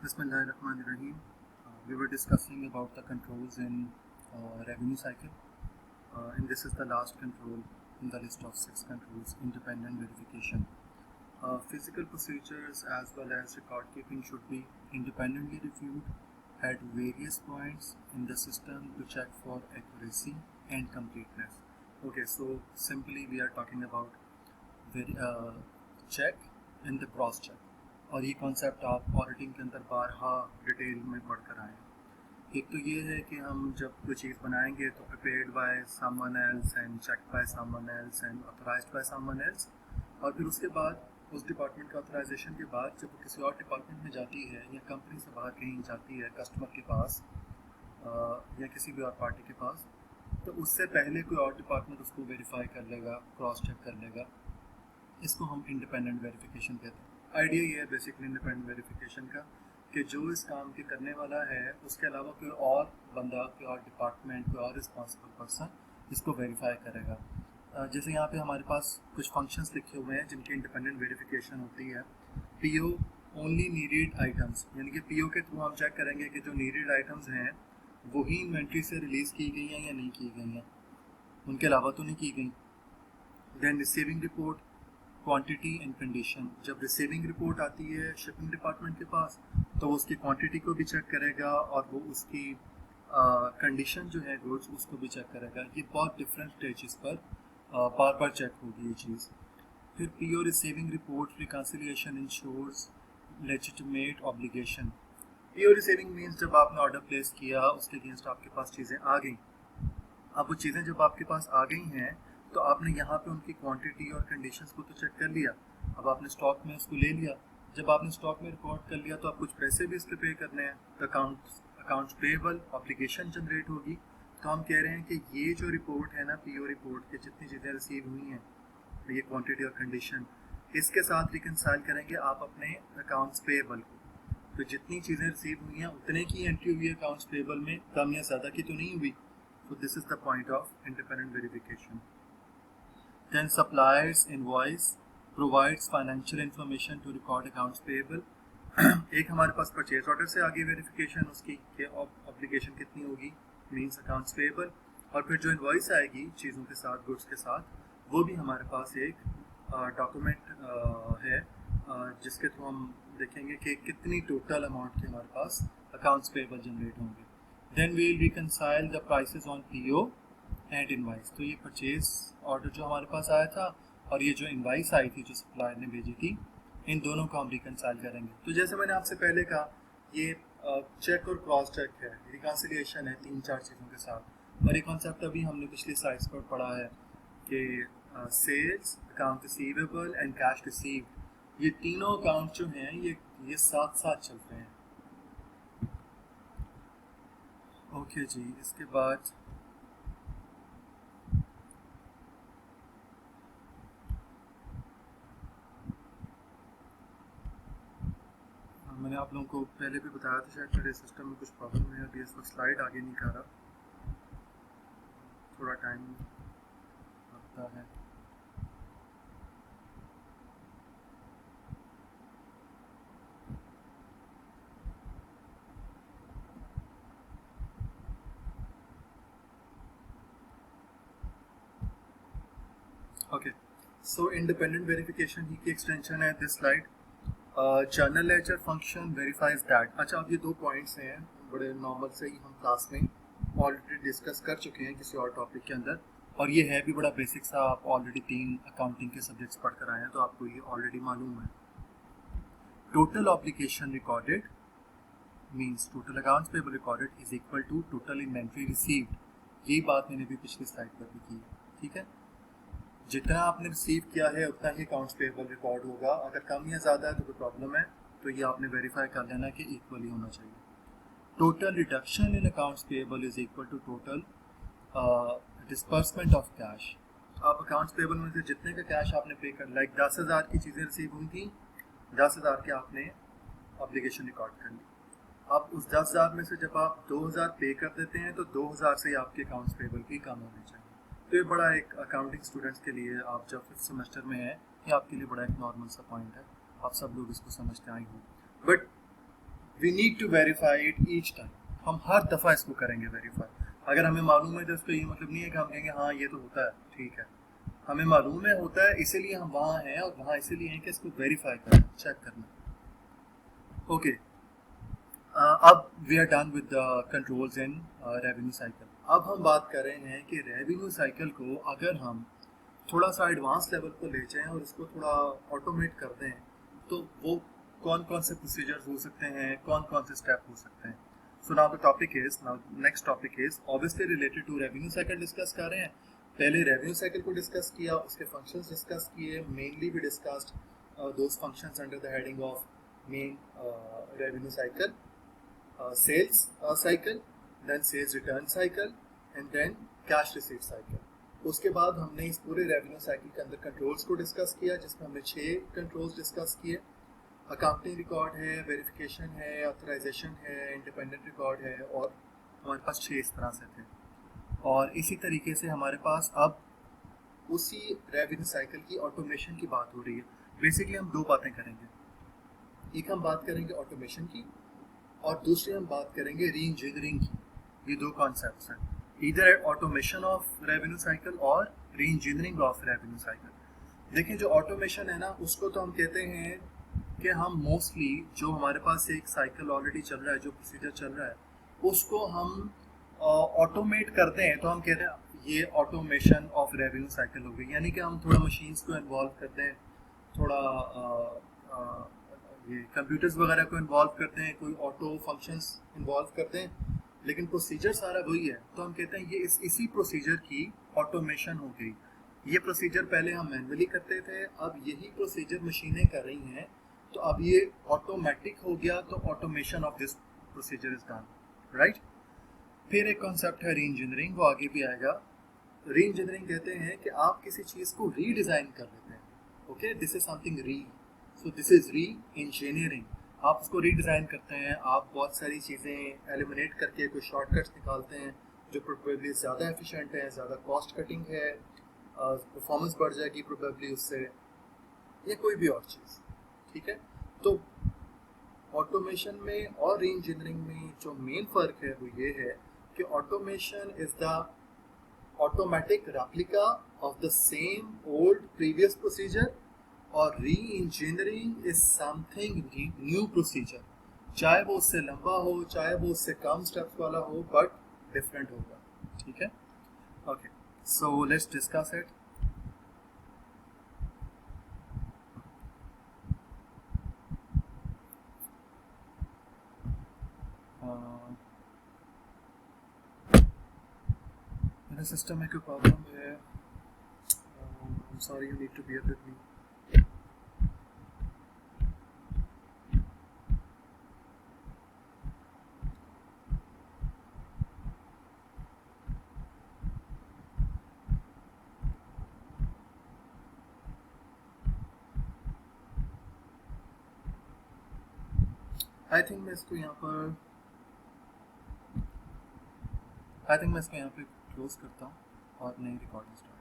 Bismillahirrahmanirrahim. We were discussing about the controls in revenue cycle, and this is the last control in the list of 6 controls: independent verification. Physical procedures as well as record keeping should be independently reviewed at various points in the system to check for accuracy and completeness. Okay, so simply we are talking about check and the cross check, और ये concept आप auditing के अंदर बारहा detail में पढ़कर आए हैं। एक तो ये है कि हम जब कोई चीज़ बनाएंगे तो prepared by someone else and check by someone else and authorised by someone else, और फिर उसके बाद उस डिपार्टमेंट के ऑथराइजेशन के बाद जब वो किसी और डिपार्टमेंट में जाती है या कंपनी से बाहर कहीं जाती है कस्टमर के पास या किसी भी और पार्टी के पास, तो उससे पहले कोई और डिपार्टमेंट उसको वेरीफाई कर लेगा, क्रॉस चेक कर लेगा। इसको हम इंडिपेंडेंट वेरिफिकेशन कहते हैं। आइडिया ये है बेसिकली इंडिपेंडेंट वेरिफिकेशन का कि जो इस काम के करने वाला है उसके अलावा कोई और बंदा, कोई और डिपार्टमेंट, कोई और रिस्पॉन्सिबल पर्सन इसको वेरीफाई करेगा। जैसे यहाँ पे हमारे पास कुछ फंक्शंस लिखे हुए हैं जिनकी इंडिपेंडेंट वेरिफिकेशन होती है। पीओ ओनली नीडेड आइटम्स, यानी कि पीओ के थ्रू हम चेक करेंगे कि जो नीडेड आइटम्स हैं वही इन्वेंट्री से रिलीज़ की गई हैं या नहीं की गई हैं, उनके अलावा तो नहीं की गई। Then receiving report, quantity and condition. जब रिसीविंग रिपोर्ट आती है शिपिंग डिपार्टमेंट के पास तो वो उसकी क्वांटिटी को भी चेक करेगा और वो उसकी कंडीशन जो है गुड्स उसको भी चेक करेगा। ये बहुत डिफरेंट स्टेजेस पर बार बार चेक होगी ये चीज़। फिर PO receiving report reconciliation ensures legitimate obligation. PO receiving means जब आपने ऑर्डर प्लेस किया उसके अगेंस्ट आपके पास चीज़ें आ गई। अब वो चीज़ें जब आपके पास आ गई हैं तो आपने यहाँ पे उनकी क्वांटिटी और कंडीशंस को तो चेक कर लिया। अब आपने स्टॉक में उसको ले लिया। जब आपने स्टॉक में रिकॉर्ड कर लिया तो आप कुछ पैसे भी इस पर पे करने हैं, तो अकाउंट्स पेएबल ऑब्लिगेशन जनरेट होगी। तो हम कह रहे हैं कि ये जो रिपोर्ट है ना, पीओ रिपोर्ट के जितनी चीज़ें रिसीव हुई हैं, ये क्वांटिटी और कंडीशन, इसके साथ रिकनसाइल करेंगे आप अपने अकाउंट्स पेएबल को। तो जितनी चीज़ें रिसीव हुई हैं उतने की एंट्री हुई है अकाउंट्स पेएबल में, कम या ज़्यादा की तो नहीं हुई। So this is the point of independent verification. Then suppliers invoice provides financial information to record accounts payable. एक हमारे पास परचेज ऑर्डर से आगे वेरिफिकेशन उसकी कि ऑब्लिगेशन कितनी होगी, मींस अकाउंट्स पेएबल, और फिर जो इनवॉइस आएगी चीज़ों के साथ, गुड्स के साथ, वो भी हमारे पास एक डॉक्यूमेंट है जिसके थ्रू हम देखेंगे कि कितनी टोटल अमाउंट के हमारे पास अकाउंट्स पेएबल जनरेट होंगे। Then we will reconcile the prices on PO and invoice. तो ये परचेज ऑर्डर जो हमारे पास आया था और ये जो इनवाइस आई थी जो सप्लायर ने भेजी थी, इन दोनों को हम रिकनसाइल करेंगे। तो जैसे मैंने आपसे पहले कहा, ये चेक और क्रॉस चेक है, रिकन्सिलिएशन है 3-4 चीज़ों के साथ। और ये कॉन्सेप्ट अभी हमने पिछली स्लाइड्स पर पढ़ा है कि sales, account receivable and cash received, ये तीनों अकाउंट जो हैं ये साथ साथ चलते हैं। ओके जी, इसके बाद मैंने आप लोगों को पहले भी बताया था, शायद मेरे सिस्टम में कुछ प्रॉब्लम है, अभी इस वक्त स्लाइड आगे नहीं कर रहा, थोड़ा टाइम लगता है। ओके, सो इंडिपेंडेंट वेरिफिकेशन ही की एक्सटेंशन है this slide. Journal ledger function verifies that. अच्छा, अब ये 2 पॉइंट्स हैं, बड़े नॉर्मल से ही हम क्लास में ऑलरेडी डिस्कस कर चुके हैं किसी और टॉपिक के अंदर, और ये है भी बड़ा बेसिक सा, आप ऑलरेडी 3 अकाउंटिंग के सब्जेक्ट्स पढ़ कर आए हैं तो आपको ये ऑलरेडी मालूम है। Total obligation recorded means total accounts payable recorded is equal to total inventory received. यही बात मैंने भी पिछली स्लाइड पर भी की है, ठीक है। जितना आपने रिसीव किया है उतना ही अकाउंट्स पेबल रिकॉर्ड होगा। अगर कम या ज़्यादा है तो कोई प्रॉब्लम है, तो ये आपने वेरीफाई कर लेना कि इक्वली होना चाहिए। Total reduction in accounts payable is equal to total disbursement of cash. आप अकाउंट्स पेबल में से जितने का कैश आपने पे कर, लाइक 10,000 की चीज़ें रिसीव हुई थी, 10,000 के आपने ऑब्लिगेशन रिकॉर्ड कर ली। अब उस 10,000 में से जब आप 2,000 पे कर देते हैं तो 2,000 से आपके अकाउंट्स पेबल भी कम होने चाहिए। तो ये बड़ा एक अकाउंटिंग स्टूडेंट्स के लिए, आप जब 5th सेमेस्टर में हैं, ये आपके लिए बड़ा एक नॉर्मल सा पॉइंट है, आप सब लोग इसको समझते आए हो। But we need to verify it each time. हम हर दफ़ा इसको करेंगे वेरीफाई। अगर हमें मालूम है तो इसका ये मतलब नहीं है कि हम कहेंगे हाँ ये तो होता है, ठीक है, हमें मालूम है होता है, इसीलिए हम वहाँ हैं, और वहाँ इसीलिए हैं कि इसको वेरीफाई करना, चेक करना। ओके, अब we are done with the controls in revenue cycle. अब हम बात कर रहे हैं कि रेवेन्यू साइकिल को अगर हम थोड़ा सा एडवांस लेवल पर ले जाएं और इसको थोड़ा ऑटोमेट कर दें, तो वो कौन कौन से प्रोसीजर्स हो सकते हैं, कौन कौन से स्टेप हो सकते हैं। So now the topic is, now next topic is obviously related to revenue cycle discuss कर रहे हैं। पहले रेवेन्यू साइकिल को डिस्कस किया, उसके फंक्शंस डिस्कस किए, mainly we discussed those functions under the heading of main revenue cycle, sales cycle, then sales return cycle, and then cash receipt cycle. उसके बाद हमने इस पूरे रेवेन्यू साइकिल के अंदर कंट्रोल्स को डिस्कस किया, जिसमें हमने 6 कंट्रोल्स डिस्कस किए। अकाउंटिंग रिकॉर्ड है, वेरिफिकेशन है, ऑथराइजेशन है, इंडिपेंडेंट रिकॉर्ड है, और हमारे पास 6 इस तरह से थे। और इसी तरीके से हमारे पास अब उसी रेवेन्यू साइकिल की ऑटोमेशन की बात हो रही है। बेसिकली हम 2 बातें करेंगे, एक हम बात करेंगे ऑटोमेशन की, और दूसरी हम बात करेंगे री इंजीनियरिंग की। ये 2 कॉन्सेप्ट्स हैं, इधर ऑटोमेशन ऑफ रेवेन्यू साइकिल और री इंजीनियरिंग ऑफ रेवेन्यू साइकिल। देखिए, जो ऑटोमेशन है ना, उसको तो हम कहते हैं कि हम मोस्टली जो हमारे पास एक साइकिल ऑलरेडी चल रहा है, जो प्रोसीजर चल रहा है, उसको हम ऑटोमेट करते हैं, तो हम कहते हैं ये ऑटोमेशन ऑफ रेवेन्यू साइकिल हो गई। यानी कि हम थोड़ा मशीन्स को इन्वॉल्व करते हैं, थोड़ा ये कंप्यूटर्स वगैरह को इन्वॉल्व करते हैं, कोई ऑटो फंक्शंस इन्वॉल्व करते हैं, लेकिन प्रोसीजर सारा वही है। तो हम कहते हैं ये इसी प्रोसीजर की ऑटोमेशन हो गई। ये प्रोसीजर पहले हम मैन्युअली करते थे, अब यही प्रोसीजर मशीनें कर रही हैं, तो अब ये ऑटोमेटिक हो गया, तो automation of this procedure is done, right. फिर एक कॉन्सेप्ट है री इंजीनियरिंग, वो आगे भी आएगा। री इंजीनियरिंग कहते हैं कि आप किसी चीज़ को रीडिज़ाइन कर लेते हैं, ओके, दिस इज समथिंग री, सो दिस इज री इंजीनियरिंग। आप उसको रीडिज़ाइन करते हैं, आप बहुत सारी चीज़ें एलिमिनेट करके कुछ शॉर्टकट्स निकालते हैं जो प्रोबेबली ज़्यादा एफिशिएंट है, ज़्यादा कॉस्ट कटिंग है, परफॉर्मेंस बढ़ जाएगी प्रोबेबली उससे, या कोई भी और चीज़, ठीक है। तो ऑटोमेशन में और री इंजीनियरिंग में जो मेन फ़र्क है वो ये है कि automation is the automatic replica of the same old previous procedure, और reengineering is something new procedure, चाहे वो उससे लंबा हो, चाहे वो उससे कम स्टेप्स वाला हो, बट डिफरेंट होगा, ठीक है। Okay, so let's discuss it. मेरे सिस्टम में कोई प्रॉब्लम है, sorry, you need to bear with me. I think मैं इसको यहाँ पर क्लोज करता हूँ और नई रिकॉर्डिंग स्टार्ट